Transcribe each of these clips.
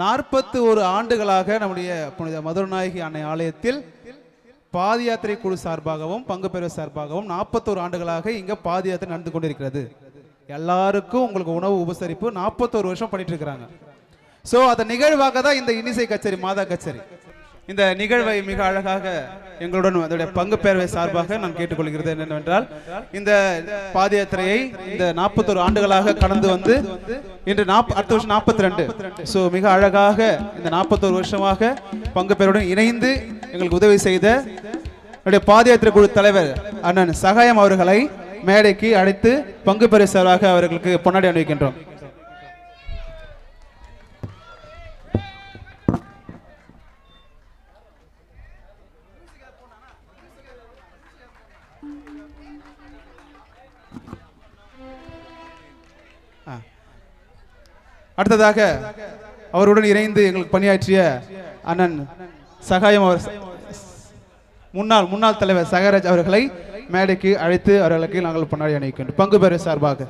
41 ஆண்டுகளாக நம்முடைய புனித மதுரநாயகி அன்னை ஆலயத்தில் பாத யாத்திரை குழு சார்பாகவும் பங்கு பெறுவர் சார்பாகவும் 41 ஆண்டுகளாக இங்க பாத யாத்திரை நடந்து கொண்டிருக்கிறது. எல்லாருக்கும் உங்களுக்கு உணவு உபசரிப்பு 41 வருஷம் பண்ணிட்டு இருக்கிறாங்க. ஸோ அந்த நிகழ்வாக தான் இந்த இன்னிசை கச்சேரி, மாதா கச்சேரி. இந்த நிகழ்வை மிக அழகாக எங்களுடன் அதோடைய பங்கு பேரவை சார்பாக நான் கேட்டுக்கொள்கிறது என்னவென்றால், இந்த பாத யாத்திரையை இந்த 41 ஆண்டுகளாக கடந்து வந்து இன்று அடுத்த வருஷம் 42. ஸோ மிக அழகாக இந்த 41 வருஷமாக பங்கு பேருடன் இணைந்து எங்களுக்கு உதவி செய்த என்னுடைய பாத யாத்திரை குழு தலைவர் அண்ணன் சகாயம் அவர்களை மேடைக்கு அழைத்து பங்கு பேரவை சார்பாக அவர்களுக்கு பொன்னாடை அணிவிக்கின்றோம். அடுத்ததாக அவருடன் இணைந்து எங்களுக்கு பணியாற்றிய அண்ணன் சகாயம் அவர் முன்னாள் தலைவர் சகராஜ் அவர்களை மேடைக்கு அழைத்து அவர்களுக்கு நாங்கள் பொன்னாடை அணிவிக்கின்றோம் பங்கு பேரவை சார்பாக.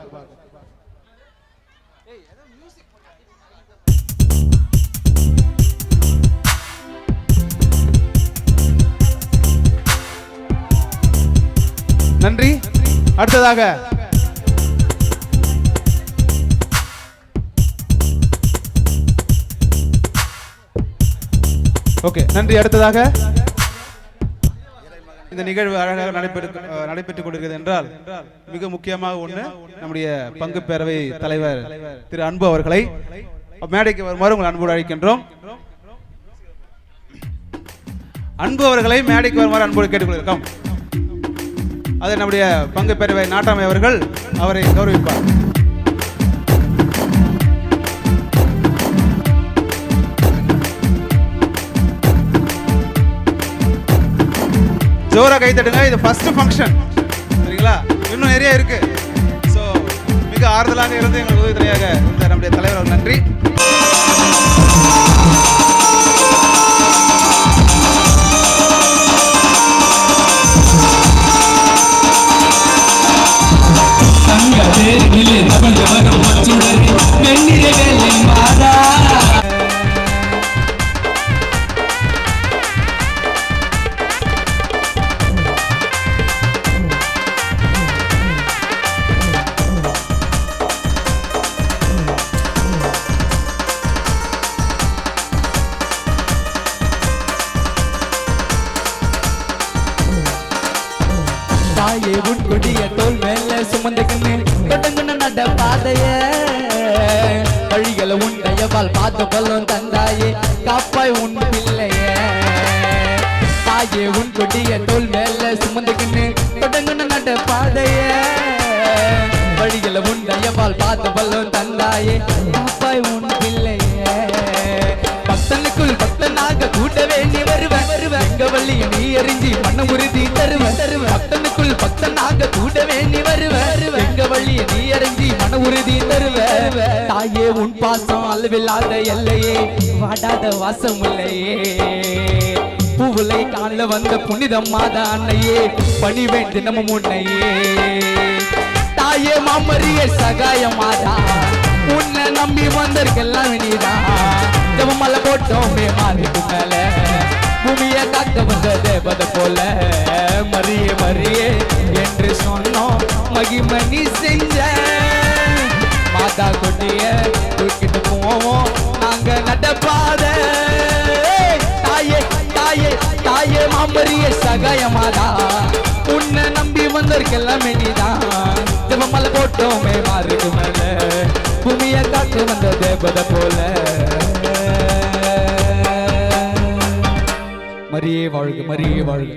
நன்றி. அடுத்ததாக ஓகே நன்றி. அடுத்ததாக இந்த நிகழ்வு அழகாக நடைபெற்றுக் கொண்டிருக்கிறது என்றால் மிக முக்கியமாக ஒன்று, நம்முடைய பங்கு பேரவை தலைவர் திரு அன்பு அவர்களை மேடைக்கு வருமாறு உங்கள் அன்போடு அழைக்கின்றோம். அன்பு அவர்களை மேடைக்கு வருமாறு அன்போடு கேட்டுக்கொள்கிறோம். அதை நம்முடைய பங்கு பேரவை நாட்டாமை அவர்கள் அவரை கௌரவிப்பார். ஜோரா கை தட்டுங்க. இது ஃபர்ஸ்ட் ஃபங்க்ஷன், சரிங்களா? இன்னும் நிறைய இருக்கு. ஸோ மிக ஆறுதலாக இருந்து எங்களுக்கு உதவியாக இருந்த நம்முடைய தலைவர் நன்றி. தாயே உன் கொடிய தோல் மேல சுமந்துக்கின்னு தொடங்குன நட பாதைய வழிகளை உன் தயவால் பார்த்து பல்லும் தந்தாயே காப்பாய் உன் பிள்ளைய. தாயே உன் கொடிய தோல் மேல சுமந்துக்கின்னு தொடங்குன நட பாதைய வழிகளை உன் தயவால் பார்த்து பல்லும் தந்தாயே காப்பாய் உன் பிள்ளைய. பக்தனுக்குள் பக்தனாக கூட்டவே நீ வருவ எங்க வள்ளிய நீ எரிஞ்சி மண்ண உறுதி தருவ. பக்தனுக்குள் பக்தனாக கூட்டவே நீ வருவ எங்க வள்ளிய நீ எரிஞ்சி மன உறுதி தருவ. தாயே உன் பாசம் அளவில்லாத எல்லையே வாடாத வாசம் இல்லையே. பூவுலை காணல வந்த புனிதம் மாதா அன்னையே பணிவேன் தினமும் உன்னையே. தாயே மாமரிய சகாய மாதா உன்னை நம்பி வந்தற்கெல்லாம் நீதான். ஜபமலை போட்டோமே மாறிக்கு மேல பூமியை காக்க வந்த தேவதை போல மரியே மரியே என்று சொன்னோம் மகிமை நீ செஞ்ச. மாதா கொட்டிய தூக்கிட்டு போவோம் நாங்க நடப்பாத. தாயே தாயே தாயே மாமரிய சகாய மாதா உன்னை நம்பி வந்தற்கெல்லாம் நீதான். ஜபமலை போட்டோமே மாறிக்கு மேல பூமியை காக்க வந்த தேவதை போல மரியே வாழ்க மரியே வாழ்க.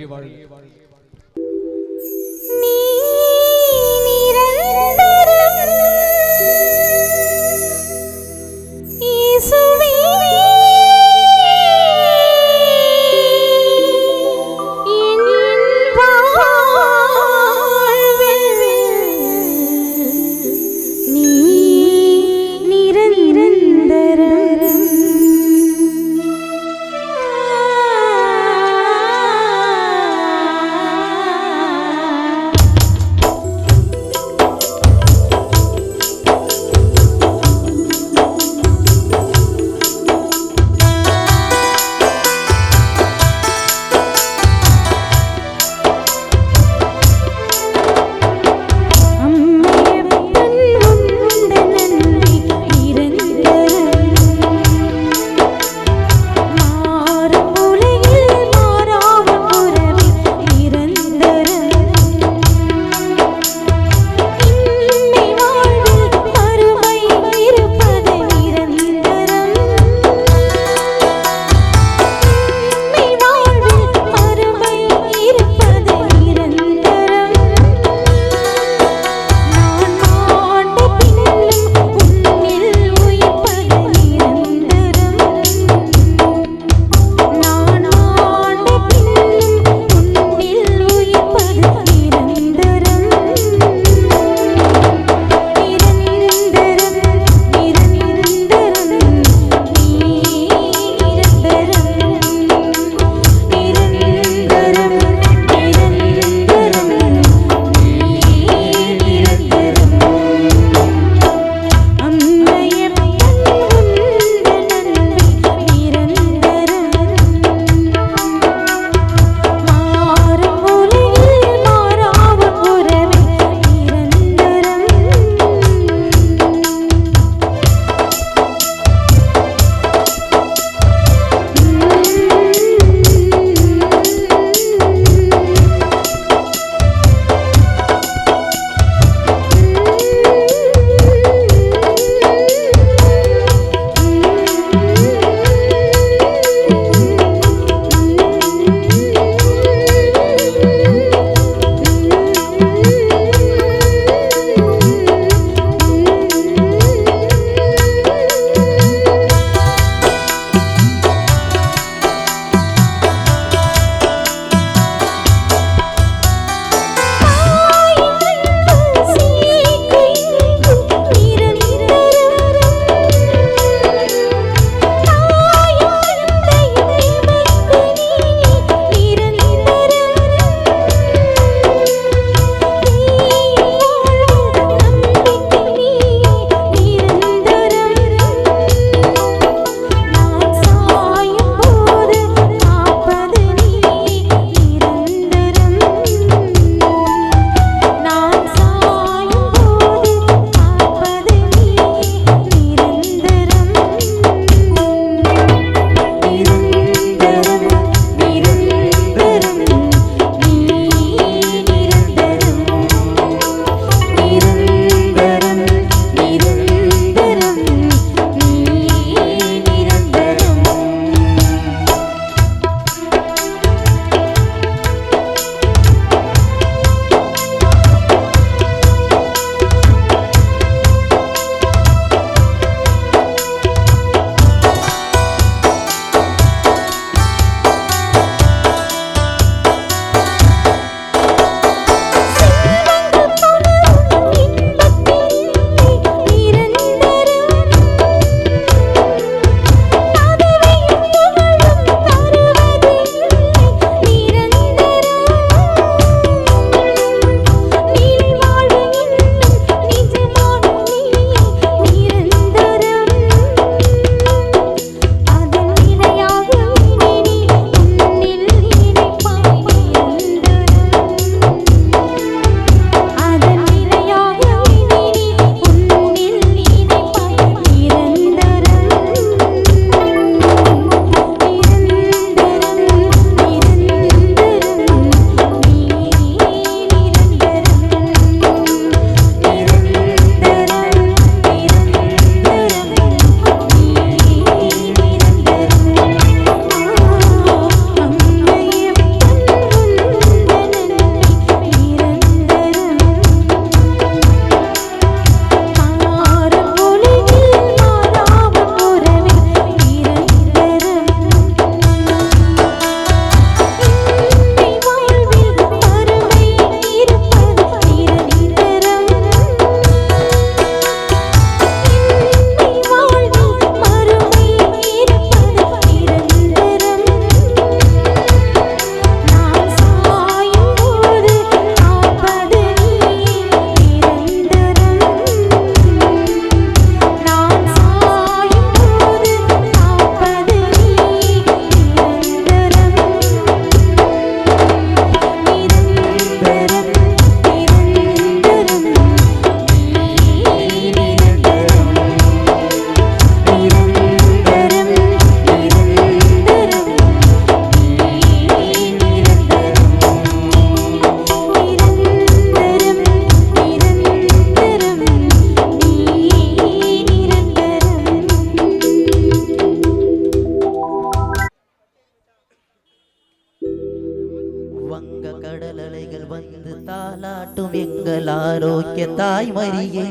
தாலாட்டும் எங்கள் ஆரோக்கிய தாய்மரியே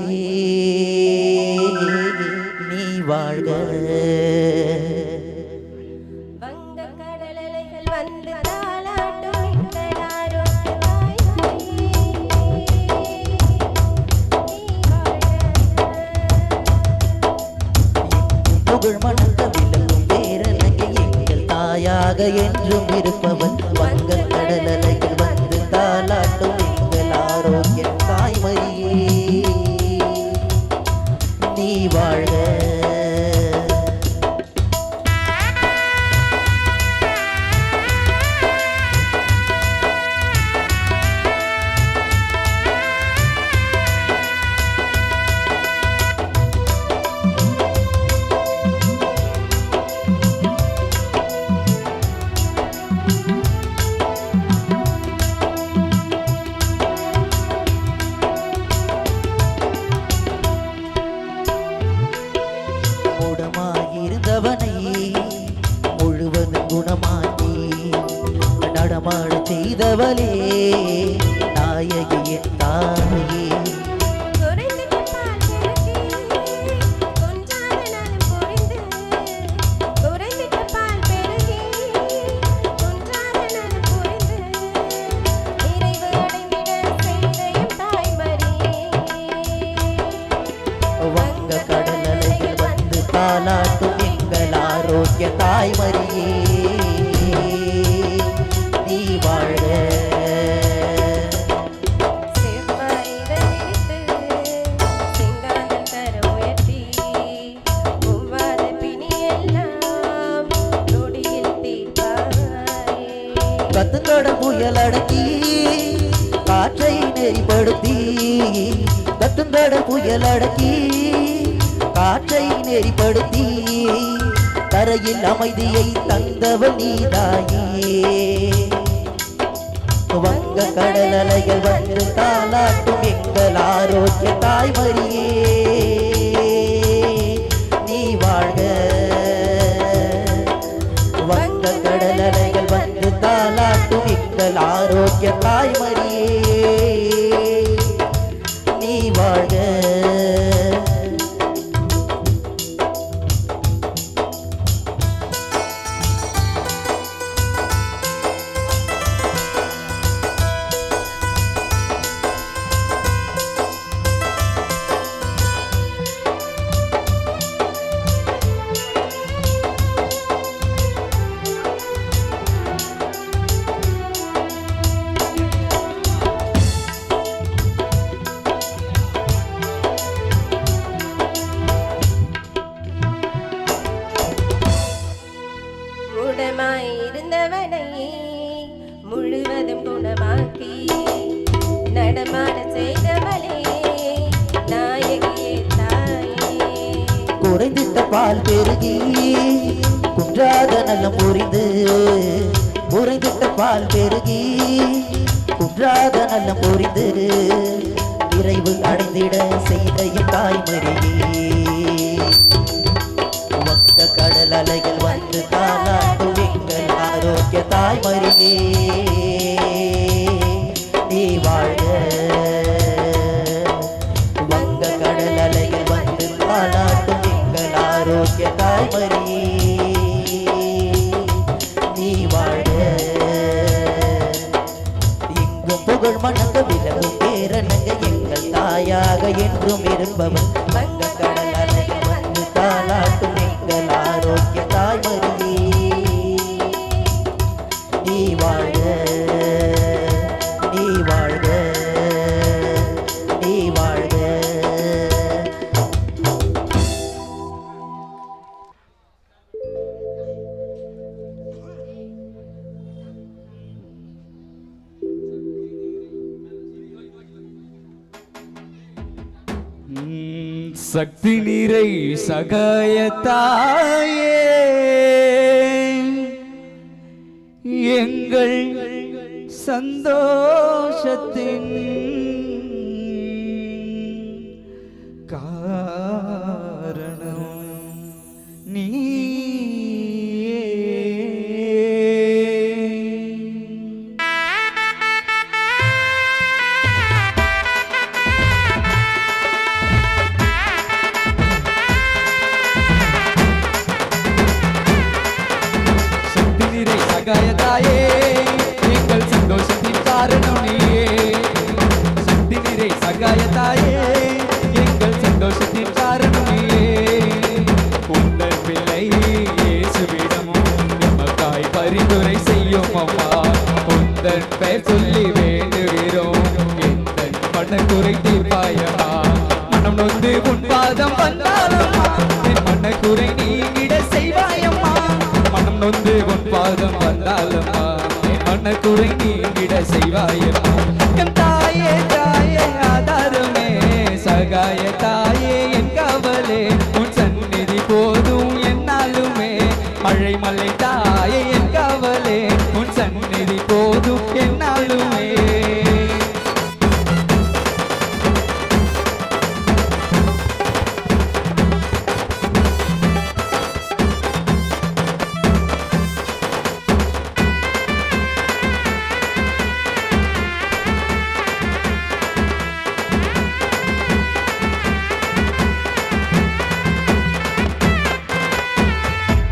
நீ வாழ்க. வங்கக் கடலலைகள் வந்து தாலாட்டும் எங்கள் ஆரோக்கிய தாய்மரியே நீ வாழ்க. புகழ் மணக்க விளங்கும் பேரழகை எங்கள் தாயாக என்றும் இருப்பவன். வங்கக் கடலலைகள் வந்து தாலாட்டும் எங்கள் ஆரோக்கிய தாய்மரியே நீ வாழ்க. மூடமாயிருந்தவனை முழுவதும் குணமாக்கி நடமாட செய்தவளே நாயகியின் தாயே. குறைந்திட்ட பால் பெருகி கொஞ்சாத நாளும் பொழிந்து குறைந்திட்ட பால் பெருகி கொஞ்சாத நாளும் பொழிந்து நிறைவு அடைந்திட செய்த என் தாய்மரியே வங்க கடலலைகள் வந்து தாலாட்டும் எங்கள் ஆரோக்கிய தாய்மரியே நீ வாழ்க. செவ்வாய்கள் விரித்து செங்காந்தள் தர உயர்த்தி ஒவ்வாத பிணியெல்லாம் நொடியில் தீர்ப்பாயே. கத்துக்கட புயல் அடக்கி காற்றை நெறிப்படுத்தி கத்துங்கட புயல் அடக்கி காற்றை நெறிப்படுத்தி தரையில் அமைதியை தந்தவள் நீதாயே. வங்க கடலலைகள் வந்து தாலாட்டும் எங்கள் ஆரோக்கிய தாய்மரியே நீ வாழ்க. வங்க கடலலைகள் வந்து தாலாட்டும் எங்கள் ஆரோக்கிய தாய்மரியே நீ வாழ்க. மூடமாயிருந்தவனை முழுவதும் குணமாக்கி நடமாட செய்தவளே நாயகியே தாயே. குறைந்திட்ட பால் பெருகி குன்றாத நலம் புரிந்து குறைந்திட்ட பால் பெருகி குன்றாத நலம் புரிந்து நிறைவு அடைந்திட செய்த என் தாய்மரியே வங்க கடல் அலைகள் வந்து தாலாட்டும் எங்கள் ஆரோக்கிய தாய்மரியே நீ வாழ்க. வங்க கடல் அலைகள் வந்து தாலாட்டும் எங்கள் ஆரோக்கிய தாய்மரியே நீ வாழ்க. எங்கும் புகழ் மணக்க விலகும் பேரனங்க எங்கள் தாயாக என்றும் இருப்பவன். வங்க கடல் அலைகள் வந்து தாலாட்டும் எங்கள் ஆரோக்கிய தாய்மரியே நீ வாழ்க. நீ வாழ்க. நீ வாழ்க. சக்தி நீரை சகாய தாயே எங்கள் சந்தோஷத்தின் காரணம் நீ சகாய தாயே எங்கள் சந்தோஷத்தின் காரணம் நீயே சக்தி நிறை சகாய தாயே எங்கள் சந்தோஷத்தின் காரணம் நீயே உங்கள் பிள்ளை இயேசுவிடமும் நமக்காய் பரிந்துரை செய்யும் அம்மா உந்தன் பெயர் சொல்லி வேண்டுகிறோம் எந்தன் மனக்குறை தீர்ப்பாயம்மா மனம் நொந்து உன் பாதம் வந்தாலம்மா என் மனக்குறை நீங்கிட செய்வாயம்மா மனம் நொந்து உன் பாதம் வந்தாலம்மா என் மனக்குறை நீங்கிட செய்வாயம்மா என் தாயே தாயே ஆதாரமே சகாய தாயே என் காவலே உன் சந்நிதி போதும் என்னாலுமே மழை மலை தாயே என் காவலே உன் சந்நிதி போதும் என்னாலுமே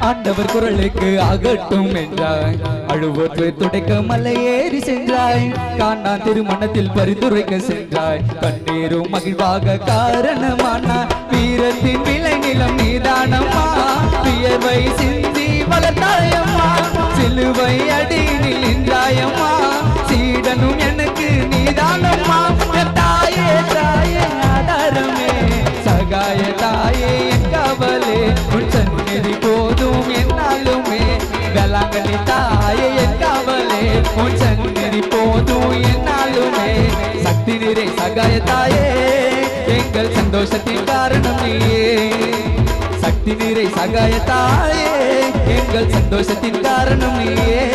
ஆண்டவர் குரலுக்கு ஆகட்டும் என்றாய் அழுவோற்று துடைக்க மலை ஏறி சென்றாய் காணா திருமணத்தில் பரிந்துரைக்க சென்றாய் கண்ணீரும் மகிழ்வாக காரணமானா வீரத்தின் விளை நிலம் நீதானம்மா வியர்வை சிந்தி வளர்த்தாயம்மா சிலுவை அடியில் நின்றாயம்மா சீடனும் எனக்கு நீதானம்மா தாயே தாயே ஆதாரமே சகாய தாயே என் காவலே உன் சந்நிதி போதும் என்னாலுமே வேளாங்கண்ணி தாயே என் காவலே உன் சந்நிதி போதும் என்னாலுமே சக்தி நிறை சகாய தாயே எங்கள் சந்தோஷத்தின் காரணம் நீயே சக்தி நிறை சகாய தாயே எங்கள் சந்தோஷத்தின் காரணம் நீயே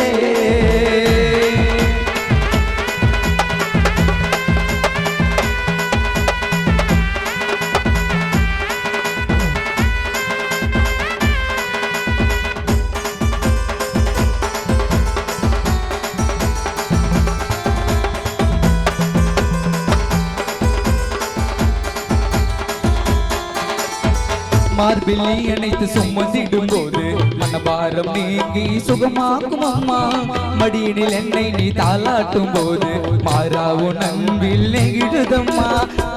மார்பில் அணைத்து சுமந்திடும் போது மனபாரம் நீங்கி சுகமாக்கும் அம்மா மடியினில் என்னை நீ தாளாட்டும் போது மாறாவோ நம்பில் நெகிழுதம்மா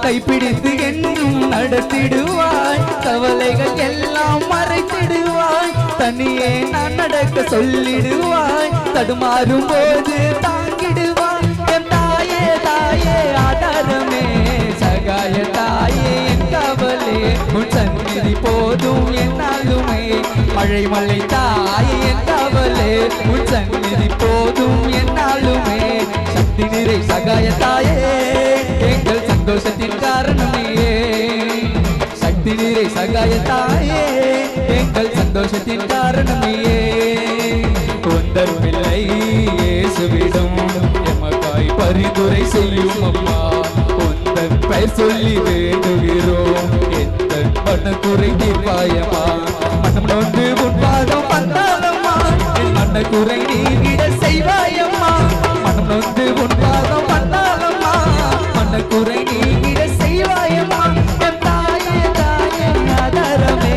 கைப்பிடித்து என்றும் நடத்திடுவாய் கவலைகள் எல்லாம் மறைத்திடுவாய் தனியே நான் நடக்க சொல்லிடுவாய் தடுமாறும் போது தாங்கிடுவாய் என் தாயே தாயே ஆதாரமே சகாய தாயே என் காவலே உன் சந்நிதி போதும் என்னாலுமே மழை மலை தாயே என் காவலே உன் சந்நிதி போதும் என்னாலுமே சக்தி நிறை சகாய தாயே எங்கள் சந்தோஷத்தின் காரணம் நீயே சக்தி நிறை சகாய தாயே எங்கள் சந்தோஷத்தின் காரணம் நீயே உந்தன் பிள்ளை இயேசுவிடம் எமக்காய் பரிந்துரை செய்யும் அம்மா உந்தன் பெயர் சொல்லி வேண்டுகிறோம் எந்தன் மனக்குறை தீர்ப்பாயம்மா மனம் நொந்து உன் பாதம் வந்தாலம்மா என் மனக்குறை நீங்கிட செய்வாயம்மா மனம் நொந்து உன் பாதம் வந்தாலம்மா மனக்குறை நீங்கிட செய்வாயம்மா என் தாயே தாயே ஆதாரமே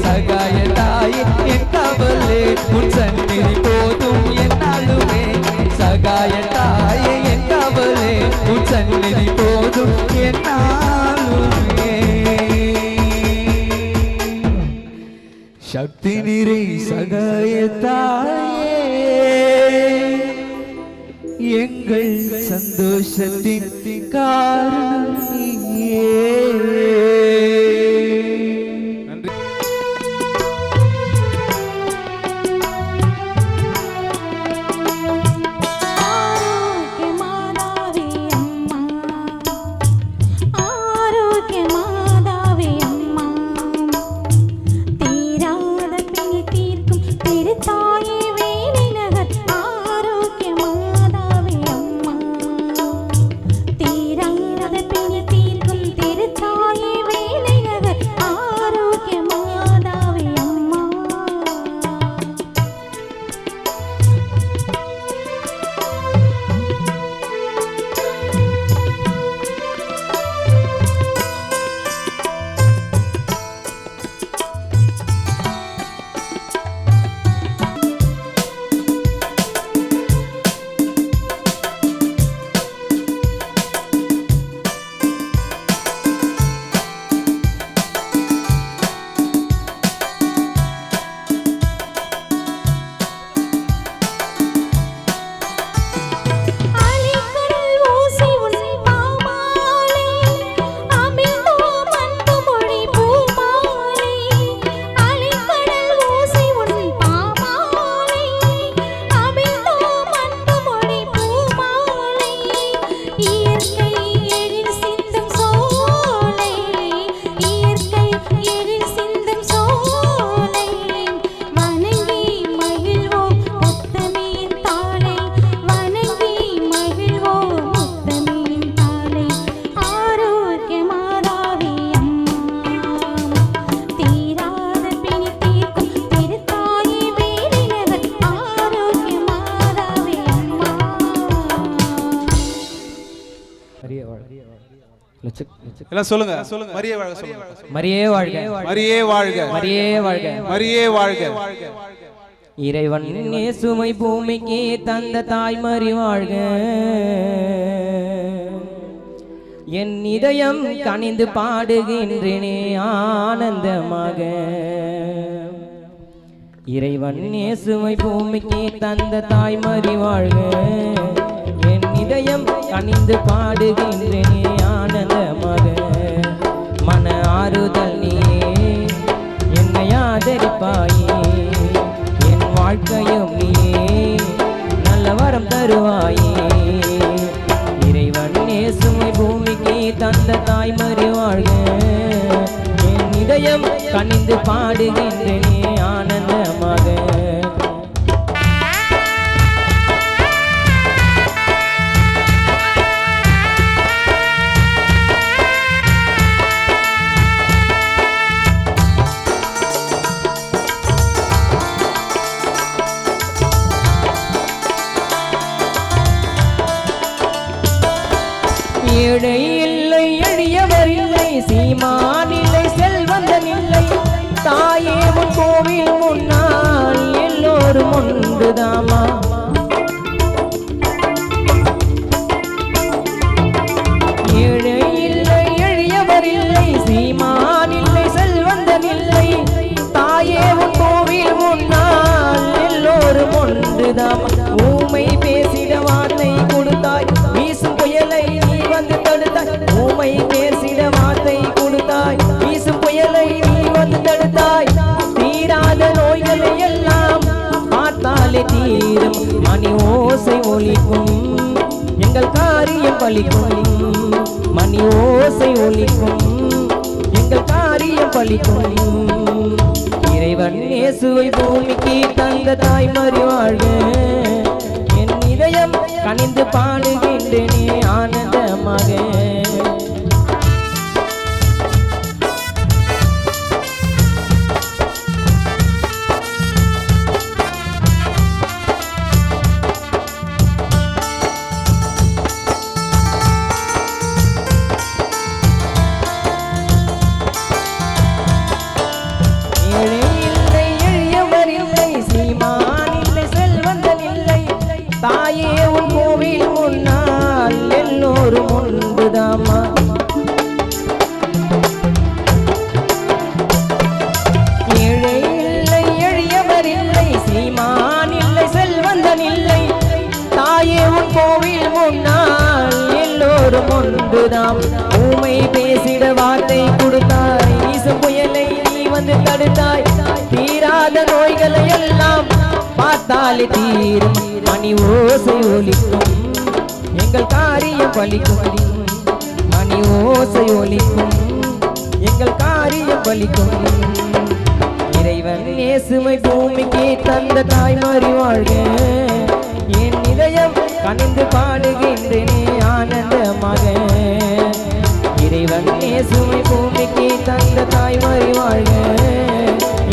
சகாய தாயே என் காவலே உன் சந்நிதி போதும் என்னாலுமே சகாய தாயே என் காவலே உன் சந்நிதி போதும் என்னாலுமே சக்தி நிறை சகாய தாயே எங்கள் சந்தோஷத்தின் காரணம் நீயே தீராத பிணி தீர்க்கும் திருத்தாயே எல்லாம் சொல்லுங்க சொல்லுங்க. மரியே வாழ்க சொல்லுங்க. மரியே வாழ்க, மரியே வாழ்க, மரியே வாழ்க, மரியே வாழ்க. இறைவன் இயேசுவை பூமிக்கு தந்த தாய் மரி வாழ்க. என் இதயம் கனிந்து பாடுகின்றேனே ஆனந்தமாக. இறைவன் இயேசுவை பூமிக்கு தந்த தாய் மரி வாழ்க. என் இதயம் கனிந்து பாடுகின்றேனே ஆனந்தமாக. மன ஆறுதல் நீயே என்னை ஆதரிப்பாயே. என் வாழ்க்கையும் நீயே நல்ல வரம் தருவாயே. இறைவன் இயேசுவை பூமிக்கு தந்த தாய் மரி வாழ்க. என் இதயம் கனிந்து பாடுகின்றேனே ஆனந்தமாக. ஏழை இல்லை, எளியவர் இல்லை, சீமான் இல்லை, செல்வந்தன் இல்லை. தாயே உன் கோவில் முன்னால் எல்லோரும் ஒன்றுதாமா. ஏழை இல்லை, எளியவர் இல்லை, சீமான் இல்லை, செல்வந்தன் இல்லை. தாயே உன் கோவில் முன்னால் எல்லோரும் ஒன்றுதாமா. ஊமை பேசிட வார்த்தை கொடுத்தாய், வீசும் புயலை நீ வந்து தடுத்தாய். ஊமை பேசிட வார்த்தை கொடுத்தாய், வீசும் புயலை நீ வந்து தடுத்தாய். தீராத நோய்களை எல்லாம் பார்த்தாலே தீரும். மணி ஓசை ஒலிக்கும், எங்கள் காரியம் பலிக்கும். மணி ஓசை ஒலிக்கும், எங்கள் காரியம் பலிக்கும். இறைவன் இயேசுவை பூமிக்கு தந்த தாய் மரி வாழ்க. என் இதயம் கனிந்து பாடுகின்றேனே ஆனந்தமாக. ஏழை இல்லை, எளியவர் இல்லை, சீமான் இல்லை, செல்வந்தன் இல்லை. தாயே உன் கோவில் முன்னால் எல்லோரும் ஒன்றுதாமா. ஏழை இல்லை, எளியவர் இல்லை, சீமான் இல்லை, செல்வந்தன் இல்லை. தாயே உன் கோவில் முன்னால் எல்லோரும் ஒன்றுதாம். ஊமை பேசிட வார்த்தை கொடுத்தாய், வீசும் புயலை நீ வந்து தடுத்தாய். தீராத நோய்களை எல்லாம் பார்த்தாலே தீரும். மணி ஓசை ஒலிக்கும், எங்கள் காரியம் பலிக்கும். மணி ஓசை ஒலிக்கும், எங்கள் காரியம் பலிக்கும். இறைவன் இயேசுவை பூமிக்கு தந்த தாய் மரி வாழ்க. என் இதயம் கனிந்து பாடுகின்றேனே ஆனந்தமாக. இறைவன் இயேசுவை பூமிக்கு தந்த தாய் மரி வாழ்க.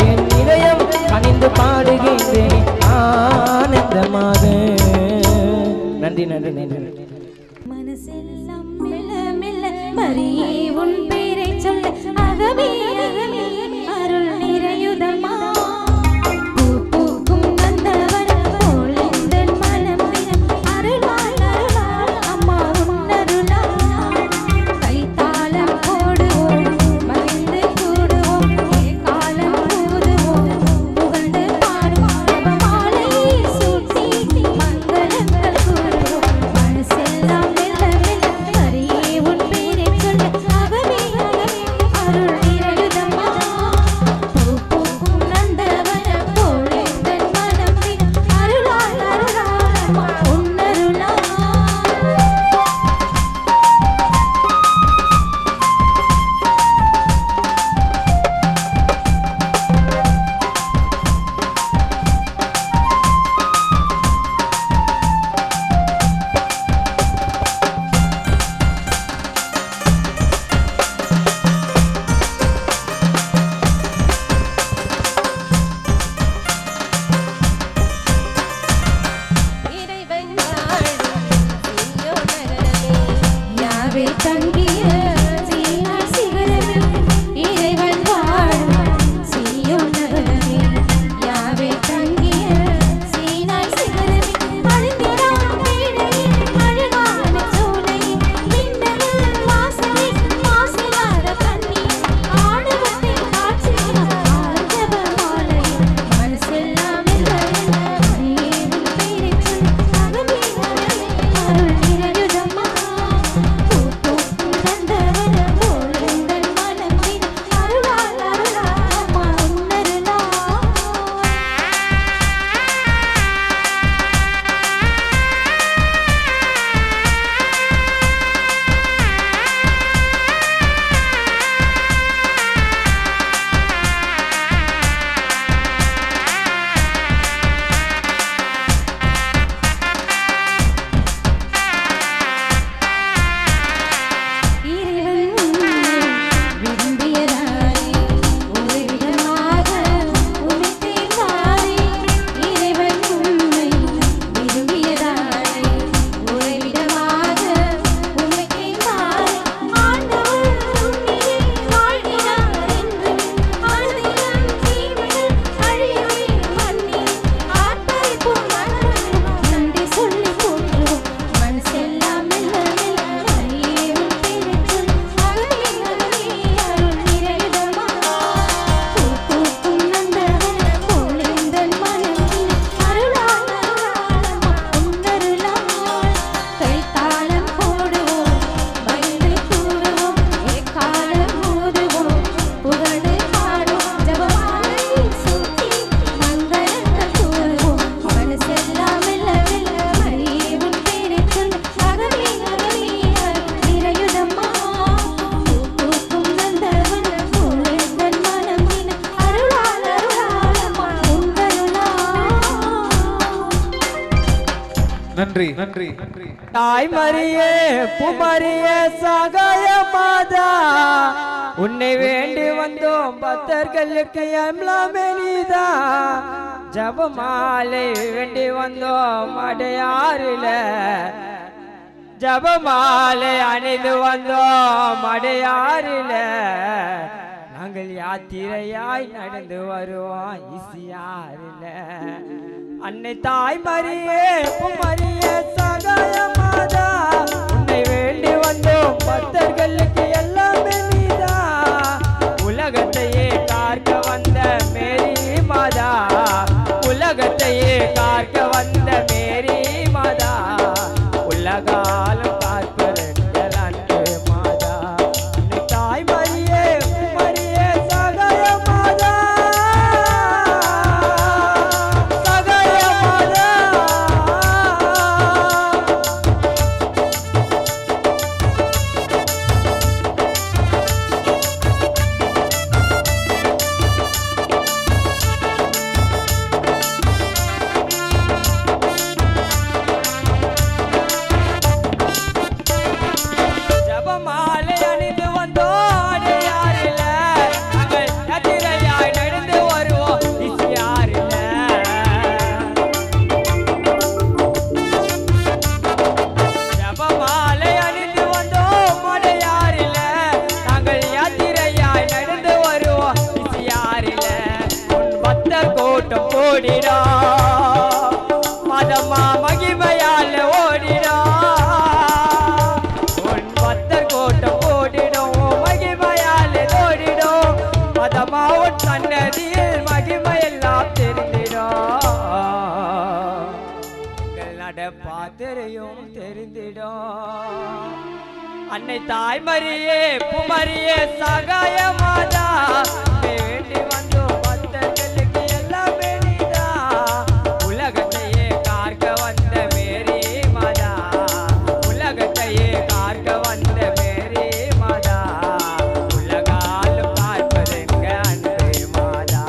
என் இதயம் கனிந்து பாடுகின்றேனே ஆனந்தமாக. நன்றி நன்றி நன்றி. மனசெல்லாம் மெல்ல மெல்ல மரியே உன் பேரை சொல்ல அகமே அகமே அருள் நிறையுதம்மா. பூ பூக்கும் நந்தவனம் போல் எந்தன் மனம் தினம் அருளால் அருளால் அம்மா உன் அருளால். கைத்தாளம் போடுவோம், மகிழ்ந்து கூடுவோம், காலம் ஊதுவோம், புகழ்ந்து பாடுவோம், ஜெபமாலை சூட்டி மங்களங்கள் கூறுவோம். மனசெல்லாம் மெல்ல மெல்ல மரியே உன் பேரை சொல்ல அகமே அகமே அருள் நிறையுதம்மா. பூ பூக்கும் நந்தவனம் போல் எந்தன் மனம் தினம் அருளால் அருளால் அம்மா உன் அருளால். இறைவன் வாழும் சீயோன் நகரமே, யாவே தங்கிய சீயோன் நன்றி நன்றி நன்றி. தாய் மரியே பூமரியே சகாய மாதா உன்னை வேண்டி வந்தோம் பக்தர்களுக்கு எல்லாமே நீதா ஜபமாலை வேண்டி வந்தோம் அடையாறுல ஜபமாலை அணிந்து வந்தோம் அடையாறுல நாங்கள் யாத்திரையாய் நடந்து வருவோம் இசியாறுல அன்னை தாய் மரியே மரியே சகாய மாதா உன்னை வேண்டி வந்தோம் பக்தர்களுக்கு எல்லாமே நீதா உலகத்தையே காக்க வந்த மேரி மாதா உலகத்தையே காக்க வந்த மேரி மாதா உலகாலும் காப்பதெங்கள் அன்பு மாதா அன்னை தாய் மரியே மரியே சகாய மாதா ஓடிடா மதமா மகிமையால் ஓடிடா உன் பக்தர் கோட்டம் ஓடிடும் மகிமையால் ஓடிடும் மதமா உன் சன்னதியில் மகிமையெல்லாம் தெரிந்திடும் நட பாத்திரையும் தெரிந்திடும் அன்னை தாய் மரியே புமரியே சகாய மாதா வேண்டி வந்தோம் பக்தர்களுக்கு எல்லாமே நீதா உலகத்தையே காக்க வந்த மேரி மாதா உலகத்தையே காக்க வந்த மேரி மாதா உலகாலும் பார்ப்பதெங்க அன்பே மாதா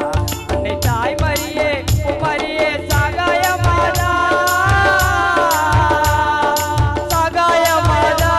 அன்னை தாய் மரியே புமரியே சகாய மாதா சகாய மாதா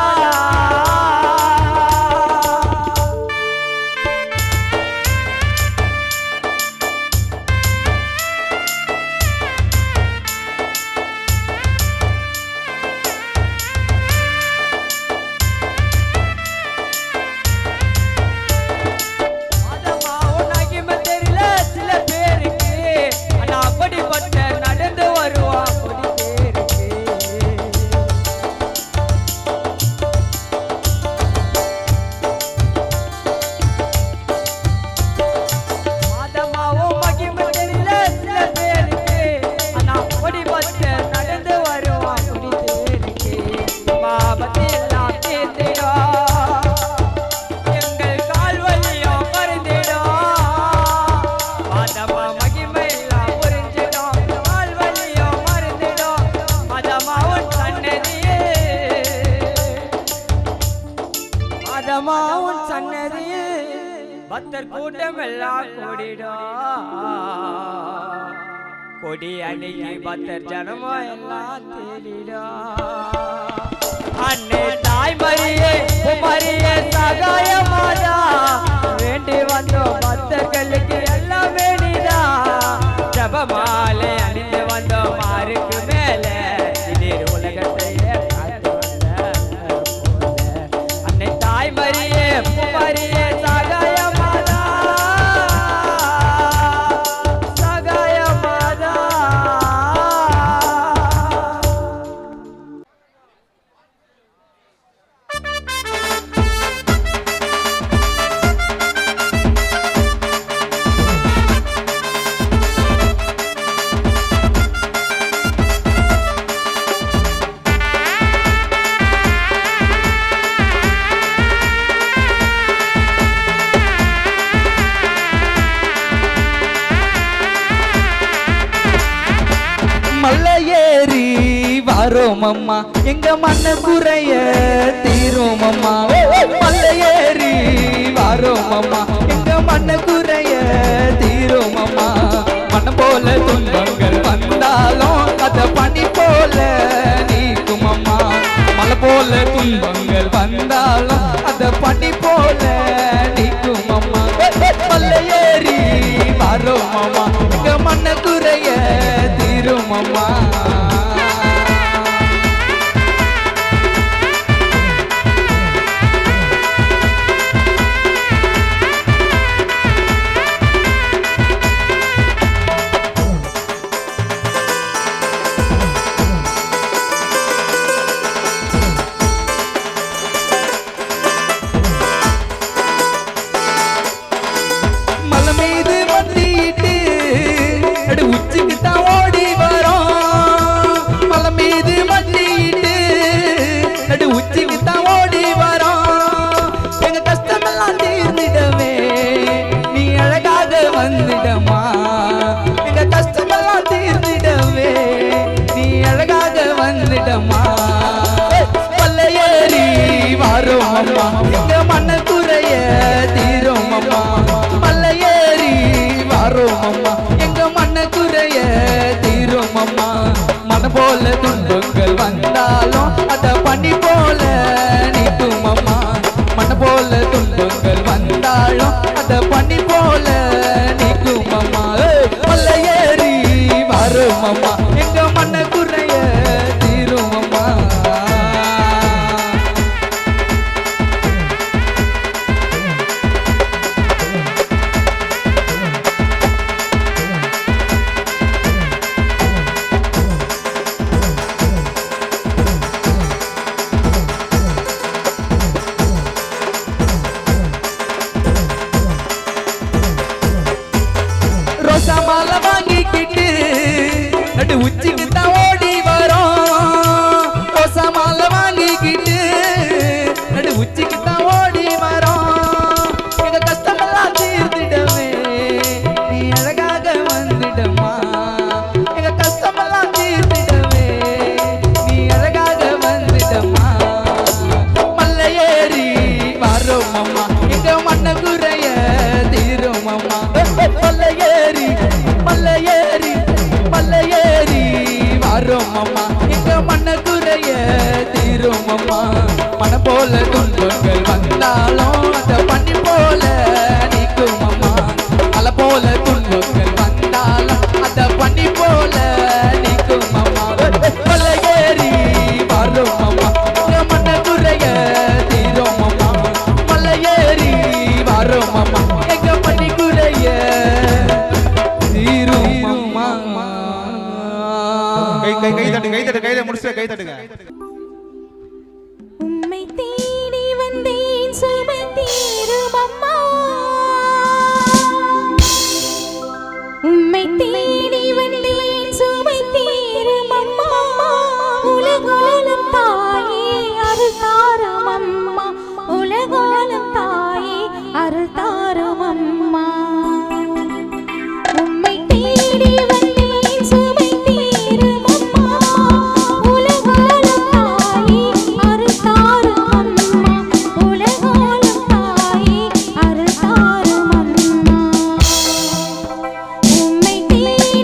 உன் சன்னதியில் பக்தர் கூட்டம் எல்லாம் கூடிடா கொடி அன்னைக்கு பக்தர் ஜனமோ எல்லாம் தேடிடா அன்னை தாய் மரியே மரியே சகாய மாதா வேண்டி வந்தோம் பக்தர்களுக்கு எல்லாம் வேண்டிதா ஜபமாலை அணிந்து வந்தோம் மாருக்கு மேலே திடீர் உலகத்தையே காத்து வந்த அன்னை தாய் மரியே மரியே சகாய மாதா சகாய மாதா மலையேறி வாரோம் அம்மா எங்க மண்ண குறைய தீரும் அம்மா மலையேறி வாரோம் அம்மா எங்க மண்ண குறைய தீரும் அம்மா மண்ண போல துன்பங்கள் வந்தாலும் அத பனி போல போல துன்பங்கள் வந்தாலும் அத பனி போல நீக்கும் அம்மா மண்ண போல துன்பங்கள் வந்தாலும் அத பனி போல நீக்கும் அம்மா மலை ஏறி வரும் அம்மா எங்க மண்ண குறைய தீரும் அம்மா ரோசா மாலை வாங்கிக்கிட்டு நடு உச்சிக்கு தான் ஓடி வரோம் ரோசா மாலை வாங்கிக்கிட்டு நடு உச்சிக்கு தான் ஓடி வரோம் எங்க கஷ்டமெல்லாம் தீர்த்திடவே நீ அழகாக வந்துடமா எங்க கஷ்டமெல்லாம் தீர்த்திடவே நீ அழகாக வந்துடமா மலை ஏறி வரோம் அம்மா எங்க மண்ண குறைய தீரும் அம்மா மலை ஏறி மலை ஏறி மலை ஏறி வரும் அம்மா எங்க மண்ண குறைய தீரும் அம்மா மன போல துன்பங்கள் வந்தாலும் அத பண்ணி போல நீக்கும் அம்மா மலை போல துன்பங்கள் வந்தாலும் அத பண்ணி போல நீக்கும் அம்மா மலை ஏறி வரும் அம்மா எங்க மண்ண குறைய தீரும் அம்மா மலை ஏறி வரும் அம்மா எங்க பண்ணி குறைய கையில முடிச்சு கை தட்டுங்க உம்மை தேடி வந்தேன் சுமை தீரும் அம்மா உம்மை தேடி வந்தேன் சுமை தீரும் அம்மா உலகாலும் தாயே அருள் தாரும் அம்மா உலகாலும் தாயே அருள் தாரும் அம்மா உம்மை தேடி வந்தேன் சுமை தீரும் அம்மா உலகாலும் தாயே அருள் தாரும் அம்மா உலகாலும் தாயே அருள் தாரும் அம்மா உம்மை தேடி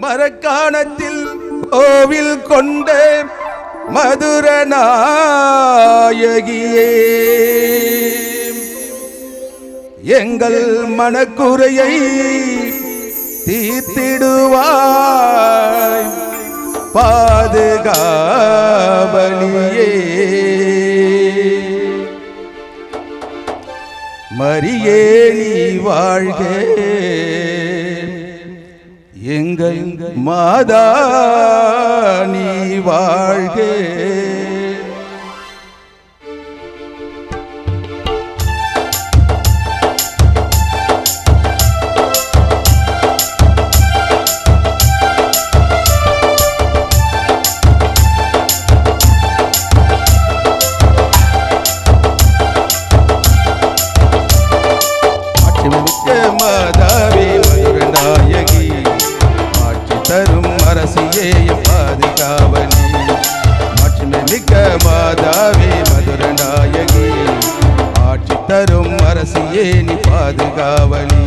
மரக்காணத்தில் கோவில் கொண்ட மதுர நாயகியே எங்கள் மனக்குறையை தீர்த்திடுவாய் பாதுகாவலியே மரியே நீ வாழ்க எங்கள் மாதா நீ வாழ்க மாதாவே மதுர நாயகி ஆட்சி தரும் அரசியே பாதுகாவலி மாட்சிமை மிக்க மாதாவே மதுர நாயகி ஆட்சி தரும் அரசியே நீ பாதுகாவலி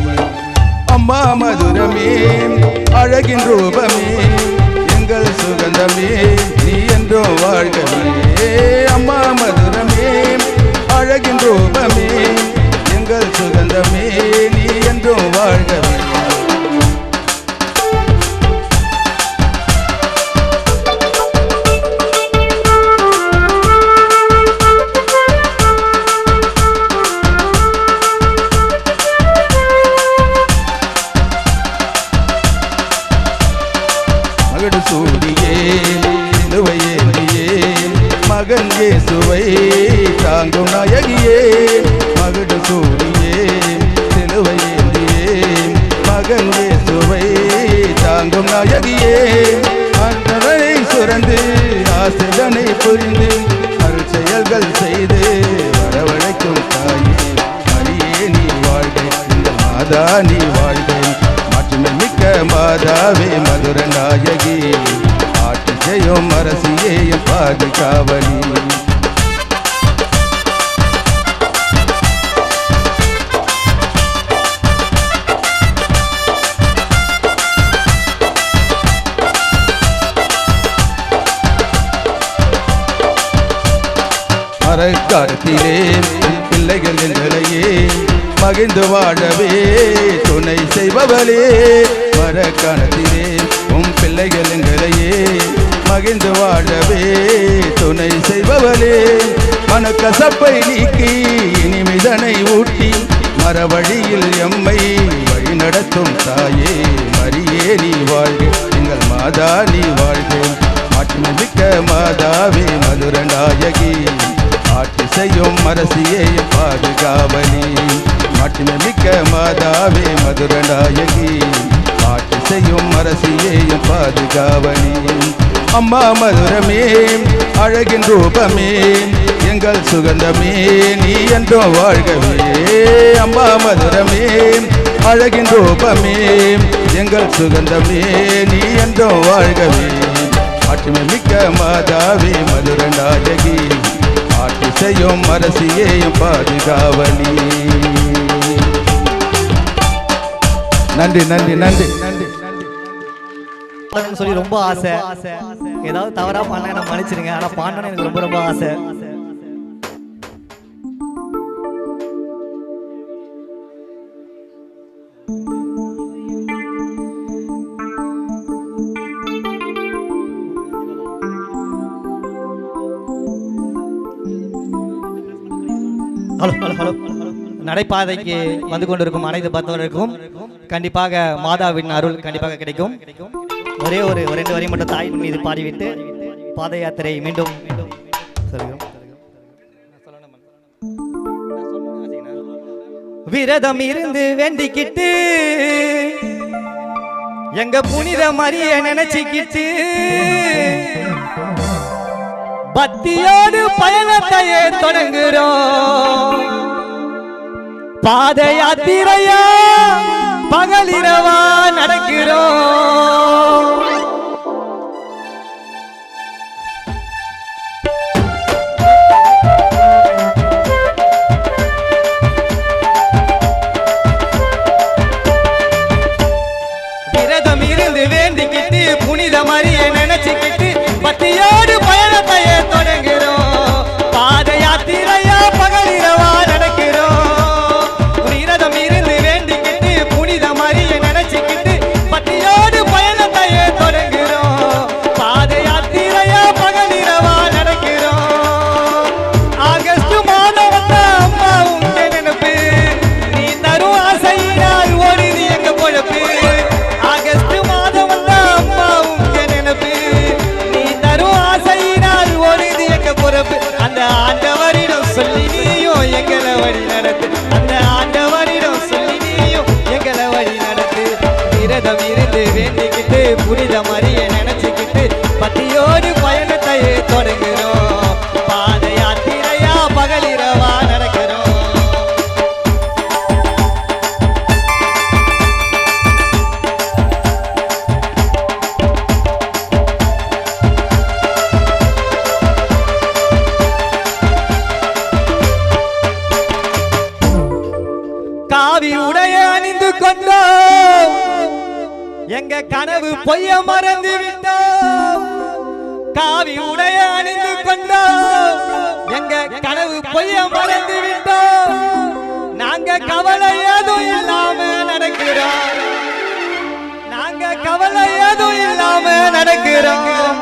அம்மா மதுரமே அழகின் ரூபமே எங்கள் சுகந்தமே நீ என்றோ வாழ்கவே அம்மா மதுரமே அழகின் ரூபமே எங்கள் சுகந்தமே நீ என்றும் வாழ்கவே மகடு சூடியே சிலுவையேந்தியே மகன் இயேசுவை தாங்கும் நாயகியே மகடு சூடியே சிலுவையேந்தியே மகன் இயேசுவை தாங்கும் நாயகியே அந்தனை சுரந்து ஆசிரியனை புரிந்து அருள் செயல்கள் செய்து வரவழைக்கும் தாயே மரியே நீ வாழ்க இந்த மாதா நீ வாழ்க மாற்றுமை மிக்க மாதாவே மதுர நாயகி ஆட்சி செய்யும் அரசியே பாதுகாவலி மரக்காலத்திலே பிள்ளைகள் எங்களையே மகிழ்ந்து வாழவே துணை செய்பவளே மரக்காலத்திலே உம் பிள்ளைகள் எங்களையே மகிழ்ந்து வாழவே துணை செய்பவளே மனக்கசப்பை நீக்கி இனிமிதனை ஊட்டி மரவழியில் எம்மை வழி நடத்தும் தாயே மரியே நீ வாழ்க எங்கள் மாதா நீ வாழ்க மாட்சிமை மிக்க மாதாவே மதுர நாயகி ஆட்சி செய்யும் அரசியே பாதுகாவலி மாட்சிமை மிக்க மாதாவே மதுர நாயகி ஆட்சி செய்யும் அரசியே பாதுகாவலி அம்மா மதுரமே அழகின் ரூபமே எங்கள் சுகந்தமே நீ என்றோ வாழ்கவே அம்மா மதுரமே அழகின் ரூபமே எங்கள் சுகந்தமே நீ என்றோ வாழ்கவே மாட்சிமை மிக்க மாதாவே மதுர நாயகி ஆட்சி செய்யும் அரசியே பாதுகாவலி நன்றி நன்றி நன்றி நன்றி சொல்லி ரொம்ப ஆசை ஏதாவது தவறா பண்ண என்ன மன்னிச்சிருங்க ஆனா பாடணும்னு எனக்கு ரொம்ப ரொம்ப ஆசை ஹலோ ஹலோ ஹலோ நடைபாதைக்கு வந்து கொண்டிருக்கும் அனைத்து பக்தர்களுக்கும் கண்டிப்பாக மாதாவின் அருள் கண்டிப்பாக கிடைக்கும் ஒரே ஒரு 2 வரி மட்டும் தாயின் மீது பாடிவிட்டு பாத யாத்திரை மீண்டும் விரதம் இருந்து வேண்டிக்கிட்டு எங்க புனித மரிய நினைச்சுக்கிட்டு பக்தியோடு பயணத்தையே தொடங்குறோம் பாத யாத்திரையா பகலிரவா நடக்கிறோம் விரதம் இருந்து வேண்டிக்கிட்டு வேண்டிக்கிட்டு புனித மரியை நினைச்சுக்கிட்டு பத்தியோடு பயணத்தையே தொடங்குறோம். பாத யாத்திரையா பகலிரவா நடக்கிறோம். விரதம் இருந்து வேண்டிக்கிட்டு புனித மரியை நினைச்சுக்கிட்டு பத்தியோடு பயணத்தையே தொடங்குறோம். பாத யாத்திரையா பகலிரவா நடக்கிறோம். ஆகஸ்ட் மாதம் வந்த அம்மா உங்க நினைப்பு, நீ தரும் ஆசையினால் ஓடுது எங்க பொழப்பு. ஆகஸ்ட் மாதம் வந்த அம்மா உங்க நினைப்பு, நீ தரும் ஆசையினால் ஓடுது எங்க பொறுப்பு. அந்த ஆண்டவரிடம் சொல்லி நீயும் எங்களை வழி நடத்து. அந்த ஆண்டவரிடம் சொல்லி நீயும் எங்களை வழி நடத்து. விரதம் இருந்து வேண்டிக்கிட்டு புனித மரியை நினைச்சுக்கிட்டு பத்தியோடு பயணத்தையே தொடங்குறோம். பாத யாத்திரையா பகலிரவா நடக்கிறோம். காவி உடைய அணிந்து கொண்டோம், எங்க கனவு பொய்ய மறந்து விட்டோம். காவி உடைய அணிந்து கொண்டோம், எங்க கனவு பொய்ய மறந்து விட்டோம். நாங்க கவலை ஏதும் இல்லாம நடக்கிறோம். நாங்க கவலை ஏதும் இல்லாம நடக்கிறோம்.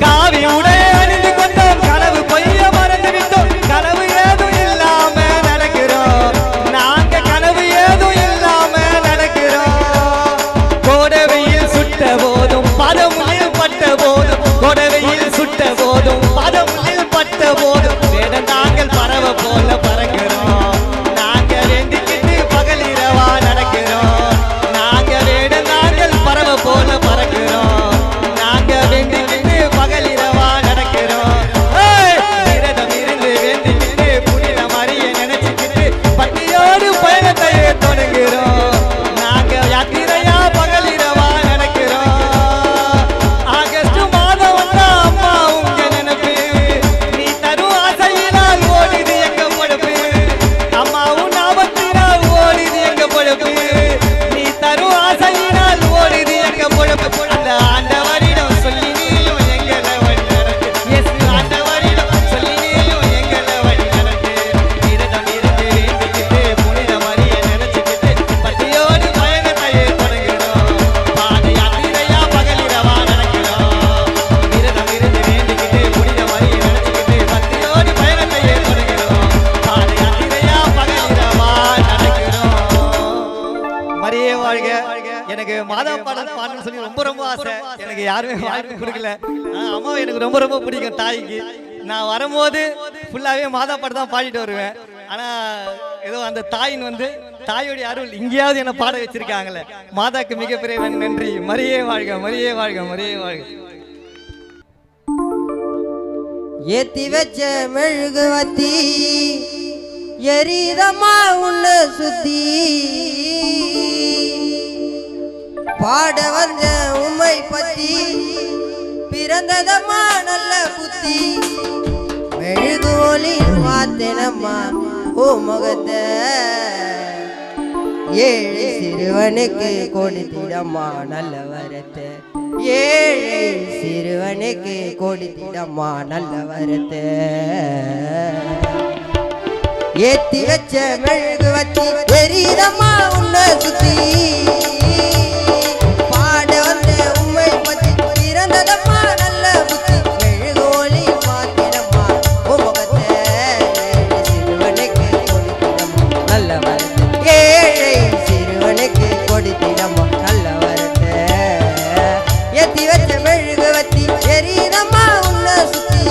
காவி உடைய அணிந்து கொண்டோம், கனவு பொய்ய மறந்து விட்டோம். கனவு ஏதும் இல்லாம நடக்கிறோம். நாங்க கனவு ஏதும் இல்லாம நடக்கிறோம். கோடவையில் சுட்ட போதும் பதமுனில் பட்ட போதும், கோடவையில் சுட்ட போதும் பதமுனில் பட்ட போதும் வேடம் நாங்கள் பறவை போல பறக்கிறோம். நாங்க வேண்டிக்கிட்டு பகலிரவா நடக்கிறோம். நாங்க வேடம் நாங்கள் பறவை போல பறக்கிறோம். நாங்க வேண்டிக்கிட்டு பகலிரவா நடக்கிறோம். விரதம் இருந்து வேண்டிக்கிட்டு புனித மரியை நினைச்சுக்கிட்டு பத்தியோடு பயணத்தையே தொடங்குறோம். நாங்க யாத்திரையா பகலிரவா நடக்கிறோம். ஆகஸ்ட் மாதம் வந்த அம்மா உங்க நினைப்பு, நீ தரும் ஆசையினால் ஓடுது எங்க பொழப்பு. அம்மாவும் ஞாபகத்தினால் ஓடுது எங்க பொழப்பு. நீ தரும் ஆசையினால் ஓடுது எங்க பொழப்பு. அந்த ஆண்டவரிடம் சொல்லி நீயும் எங்களை வழி நடத்து. எஸ் ஆண்டவரிடம் சொல்லி நீயும் எங்களை வழி நடத்து. விரதம் இருந்து வேண்டிக்கிட்டு புனித மரியை நினைச்சுக்கிட்டு பத்தியோடு பயணத்தையே தொடங்குறோம். பாத யாத்திரையா பகலிரவா நடக்கிறோம். விரதம் இருந்து வேண்டிக்கிட்டு புனித மரியை நினைச்சுக்கிட்டு பத்தியோடு பயணத்தையே தொடங்குறோம். பாத யாத்திரையா பகலிரவா நடக்கிறோம். மரியே வாழ்க. எனக்கு மாதா பாடல் பாடணும்னு சொல்லி ரொம்ப ரொம்ப ஆசை. எனக்கு யாருமே வாய்ப்பு கொடுக்கல. அம்மாவை எனக்கு ரொம்ப ரொம்ப பிடிக்கும் தாய்க்கு. நான் வரும்போது ஃபுல்லாகவே மாதா பாட்டு தான் பாடிட்டு வருவேன். ஆனால் ஏதோ அந்த தாயின் வந்து தாயோடைய அருள் இங்கேயாவது என்னை பாட வச்சிருக்காங்களே. மாதாக்கு மிகப்பெரிய நன்றி. மரியே வாழ்க, மரியே வாழ்க, மரியே வாழ்க. ஏத்தி வச்ச மெழுகுவத்தி எரிதமா உன்னை சுத்தி பாட வந்த உம்மை பத்தி பிறந்ததம்மா நல்ல புத்தி மெழுகு ஒளி பார்த்தனம்மா ஓ முகத்தை ஏழை சிறுவனுக்கு கொடுத்திடம்மா நல்ல வரத்தை ஏழை சிறுவனுக்கு கொடுத்திடம்மா நல்ல வரத்தை ஏத்தி வச்ச மெழுகுவத்தி எரிதம்மா உன்னை சுத்தி பாட வந்த உம்மை பத்தி பிறந்ததம்மா நல்ல புத்தி மெழுகு ஒளி மாத்திரம்மா ஓ முகத்தை ஏழை சிறுவனுக்கு கொடுத்திடம்மா நல்ல வரத்தை ஏழை சிறுவனுக்கு கொடுத்திடம்மா நல்ல வரத்தை ஏத்தி வச்ச மெழுகுவத்தி எரிதம்மா உன்னை சுத்தி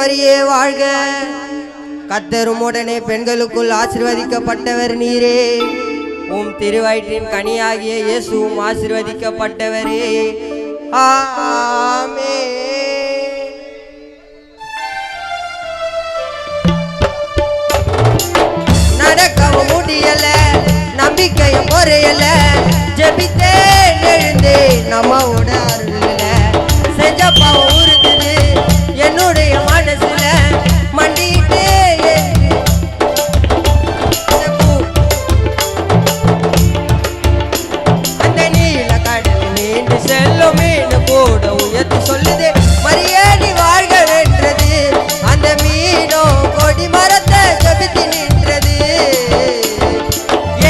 மரியே வாழ்க. கர்த்தரும் உடனே பெண்களுக்குள் ஆசீர்வதிக்கப்பட்டவர் நீரே. உம் திருவயிற்றின் கனியாகிய இயேசுவும் ஆசீர்வதிக்கப்பட்டவரே. ஆமென். நடக்கவும் முடியல, நம்பிக்கையும் குறையல, ஜெபித்தேன் எழுந்தேன் நம்மோட அருள்ல. செஞ்ச பாவம் உறுத்துது என்னுடைய மனசுல, மண்டிட்டே அந்த நீல கடல் நீண்டு செல்லும் மீன் கூட உயர்த்தி சொல்லுது மரியே நீ வாழ்க வென்றது. அந்த மீனோ கொடி மரத்தை ஜபித்து நின்றது.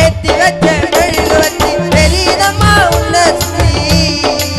ஏத்தி வச்ச மெழுகுவத்தி பெரியதம்மா உன்ன சுத்தி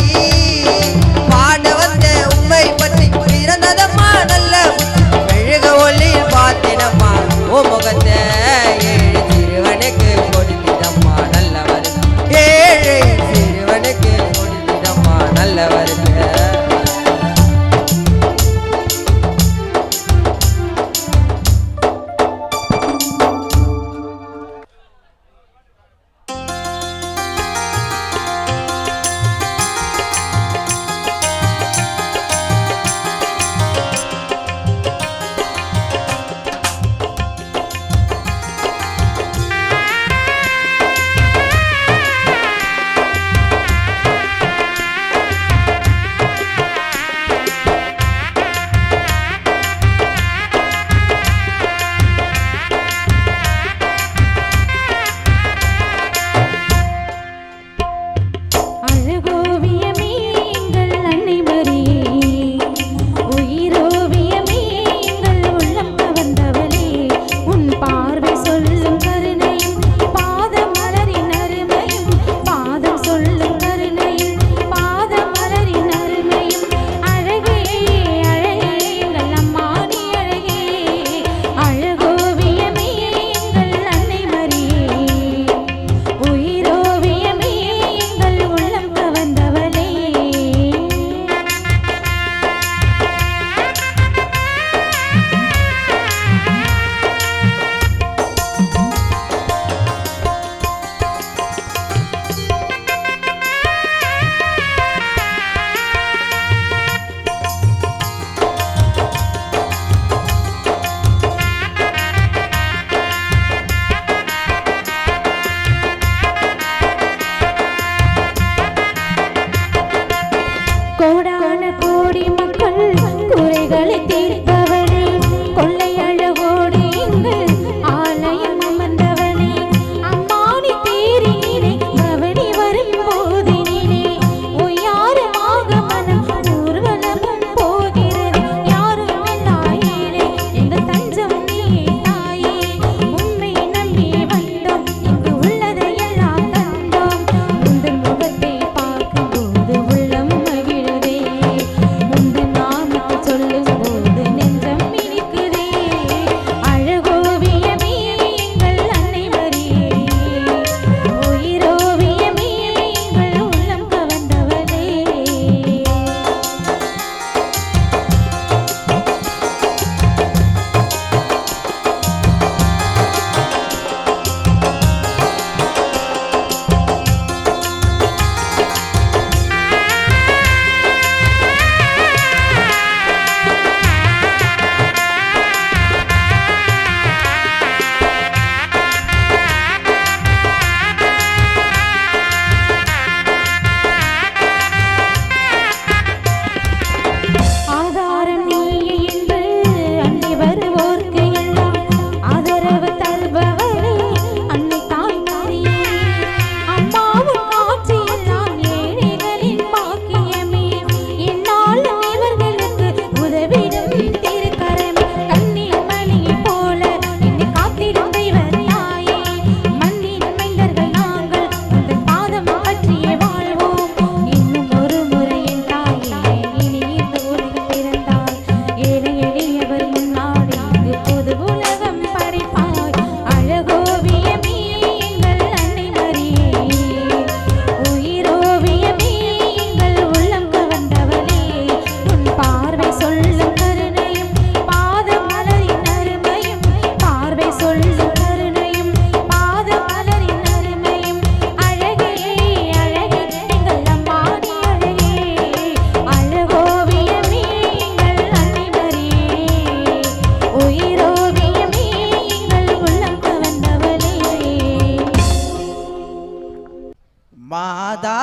மாதா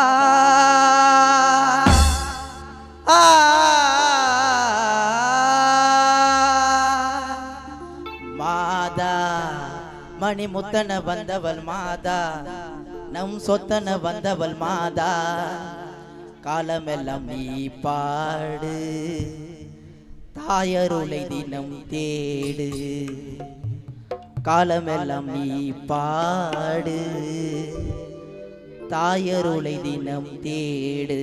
மாதா மணிமுத்தன வந்தவள் மாதா நம் சொத்தன வந்தவள் மாதா காலமெல்லாம் நீ பாடு தாயருளை தினம் தேடு காலமெல்லாம் நீ பாடு தாயருளை தினம் தேடு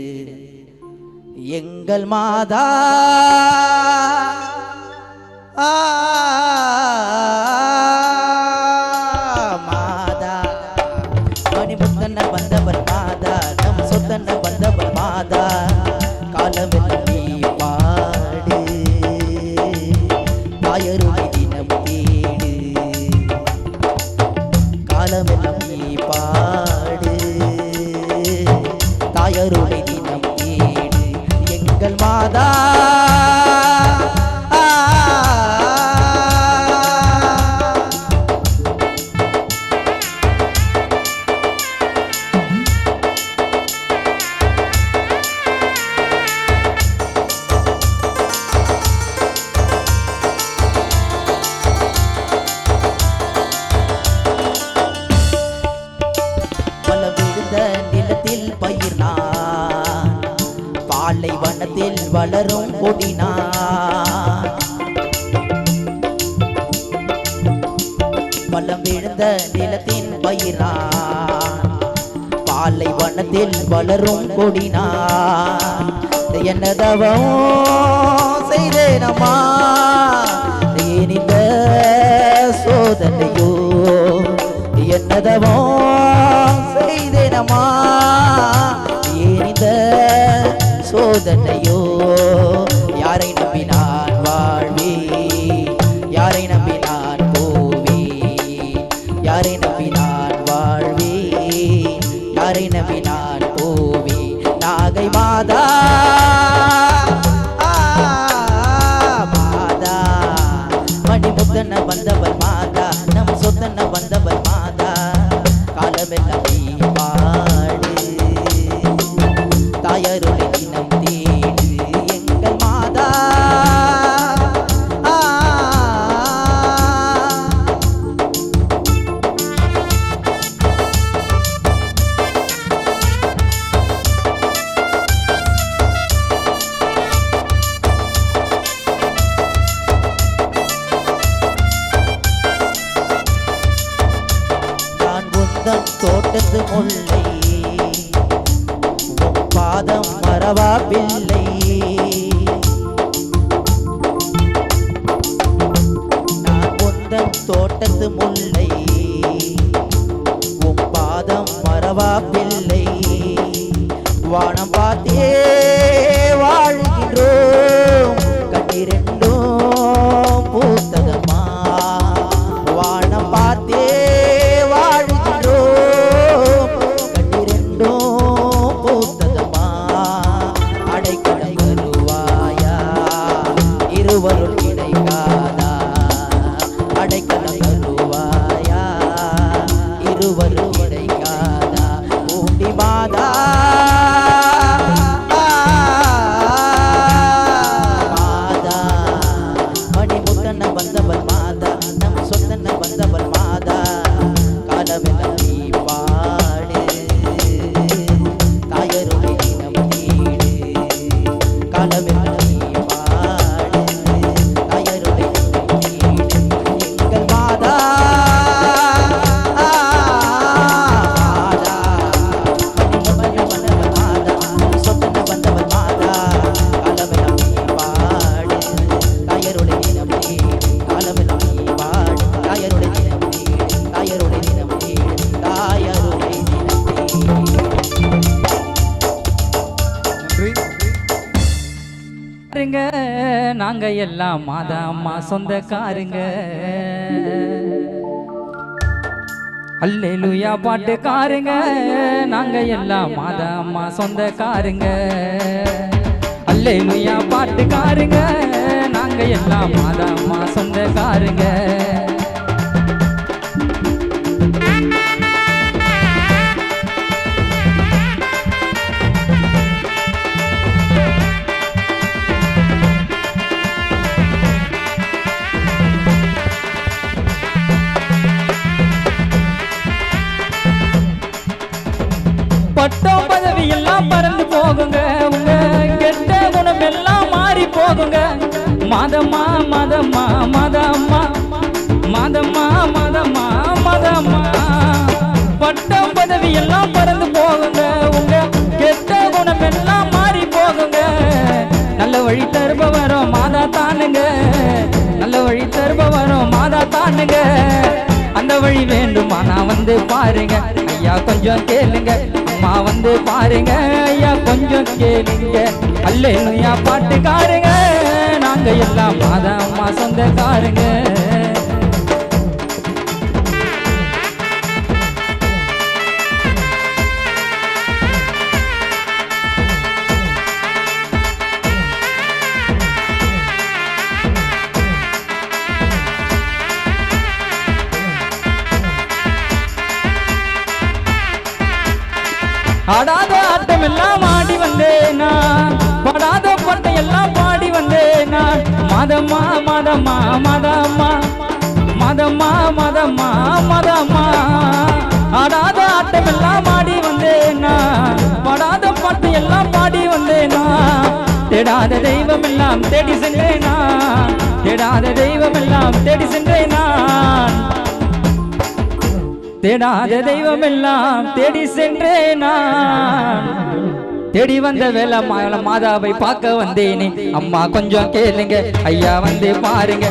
எங்கள் மாதா மாதா மணிமுத்தன வந்தவள் மாதா நம் சொத்தன வந்தவள் மாதா காலமெல்லாம் நீ பாடு தாயருளை தினம் தேடு காலமெல்லாம் நீ பாடு தாயருளை தினம் தேடு எங்கள் மாதா நிலத்தில் பயிர் நான் பாலைவனத்தில் வளரும் கொடி நான் பலம் விழுந்த நிலத்தின் பயிர் நான் பாலைவனத்தில் வளரும் கொடி நான் என்னதவம் செய்தேனம்மா இந்த சோதனையோ என்னதவோ செய்தேனம்மா ஏனிந்த சோதனையோ யாரை நம்பி நான் வாழ்வேன் யாரை நம்பி நான் போவேன் யாரை நம்பி நான் வாழ்வேன் யாரை நம்பி நான் போவேன் நாகை மாதா மாதா மணிமுத்தன வந்தவள் மாதா நம் சொத்தன வந்தவள் மாதா காலமெல்லாம் நீ பாடு தாயருளை தினம் தேடு எங்கள் மாதா தோட்டத்து முல்லை பாதம் மறவா பிள்ளை நான் உந்தன் தோட்டத்து முல்லை பாதம் மறவா பிள்ளை வானம் பார்த்தே வாழ்கின்றோம் கண்ணிரண்டும் பூத்ததமா வானம் பார்த்தே இருவருள் கிடைக்காதா அடைக்கலம் தருவாயா இருவருள் கிடைக்காதா பூண்டி மாதா மாதா மணிமுத்தன வந்தவள் மாதா நம் சொத்தன வந்தவள் மாதா காலமெல்லாம் நீ பாடு தாயருளை தினம் தேடு காலமெல்லாம் நாங்க எல்லாம் மாதா அம்மா சொந்தக்காருங்க அல்லேலூயா பாட்டுக்காருங்க நாங்க எல்லாம் மாதா அம்மா சொந்தக்காருங்க அல்லேலூயா பாட்டுக்காருங்க நாங்க எல்லாம் மாதா அம்மா சொந்தக்காருங்க மாதம்மா மாதம்மா மாதம்மா மாதம்மா மாதம்மா மாதம்மா பட்டம் பதவி எல்லாம் பறந்து போகுங்க உங்க கெட்ட குணம் எல்லாம் மாறி போகுங்க நல்ல வழி தருபவரும் மாதா தானுங்க நல்ல வழி தருபவரும் மாதா தானுங்க அந்த வழி வேண்டுமா நான் வந்து பாருங்க ஐயா கொஞ்சம் கேளுங்க அம்மா வந்து பாருங்க ஐயா கொஞ்சம் கேளுங்க அல்லேலூயா பாட்டுக்காருங்க நாங்க எல்லாம் மாதா அம்மா சொந்தக்காருங்க ஆடாத ஆட்டம் எல்லாம் ஆடி வந்தேன் நான் பாடாத பாட்டை எல்லாம் பாடி வந்தேன் நான் மாதம்மா மாதம்மா மாதம்மா மாதம்மா மாதம்மா மாதம்மா ஆடாத ஆட்டம் எல்லாம் ஆடி வந்தேன் நான் பாடாத பாட்டு எல்லாம் பாடி வந்தேன் நான் தேடாத தெய்வம் எல்லாம் தேடி சென்றேன் நான் தேடாத தெய்வம் எல்லாம் தேடி சென்றேன் நான் தேடாத தெய்வம் எல்லாம் தேடி சென்றேன் நான் தேடி வந்த வேலை மாதாவை பார்க்க வந்தேனே அம்மா கொஞ்சம் கேளுங்க ஐயா வந்து பாருங்க